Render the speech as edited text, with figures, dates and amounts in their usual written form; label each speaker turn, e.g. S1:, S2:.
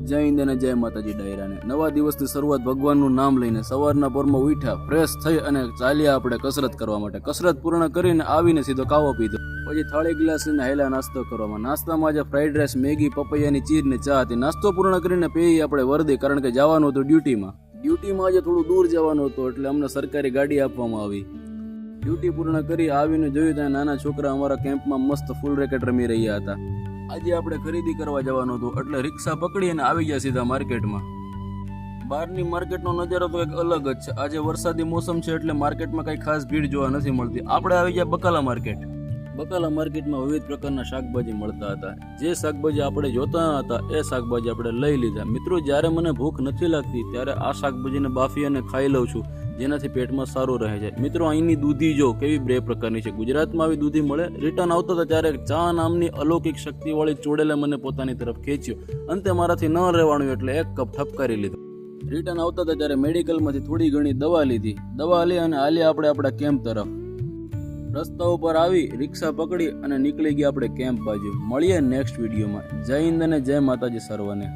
S1: જય હિન્દ અને જય માતાજી ડાયરાને નવા દિવસની શરૂઆત ભગવાનનું નામ લઈને સવારના પોરમાં ઉઠ્યા, ફ્રેશ થઈ અને ચાલ્યા આપણે કસરત કરવા માટે. કસરત પૂર્ણ કરીને આવીને સીધો કાવો પીધો, પછી થાળી ગ્લાસ લઈને હેલા નાસ્તો કરવામાં. નાસ્તામાં આજે ફ્રાઈડ રાઈસ, મેગી, પપૈયાની ચીર ને ચા હતી. નાસ્તો પૂર્ણ કરીને પી આપણે વર્દી, કારણ કે જવાનું હતું ડ્યુટીમાં. આજે થોડું દૂર જવાનું હતું એટલે અમને સરકારી ગાડી આપવામાં આવી. ડ્યુટી પૂર્ણ કરી આવીને જોયું ત્યાં નાના છોકરા અમારા કેમ્પમાં મસ્ત ફૂલ રેકેટ રમી રહ્યા હતા. આજે આપણે ખરીદી કરવા જવાનું હતું એટલે રિક્ષા પકડી અને આવી ગયા સીધા માર્કેટમાં. બહારની માર્કેટનો નજારો તો એક અલગ જ છે. આજે વરસાદી મોસમ છે એટલે માર્કેટમાં કઈ ખાસ ભીડ જોવા નથી મળતી. આપણે આવી ગયા બકાલા માર્કેટ. બકાલા માર્કેટમાં વિવિધ પ્રકારના શાકભાજી મળતા હતા. જે શાકભાજી આપણે જોતા હતા એ શાકભાજી આપણે લઈ લીધા. મિત્રો, જ્યારે મને ભૂખ નથી લાગતી ત્યારે આ શાકભાજીને બાફી અને ખાઈ લઉં છું, જેનાથી પેટમાં સારું રહે છે. મિત્રો, અહીંની દૂધી જો કેવી બે પ્રકારની છે. ગુજરાતમાં આવી દૂધી મળે. રિટર્ન આવતો હતો ત્યારે ચા નામની અલૌકિક શક્તિવાળી ચોડેલે મને પોતાની તરફ ખેંચ્યો. અંતે મારાથી ન રહેવાનું એટલે એક કપ ઠપકારી લીધો. રિટર્ન આવતા હતા ત્યારે મેડિકલમાંથી થોડી ઘણી દવા લીધી. દવા લઈ અને હાલ્યા આપણે આપણા કેમ્પ તરફ. રસ્તા ઉપર આવી રિક્ષા પકડી અને નીકળી ગયા આપણે કેમ્પ બાજુ. મળીએ નેક્સ્ટ વિડીયોમાં. જય હિન્દ અને જય માતાજી સર્વને.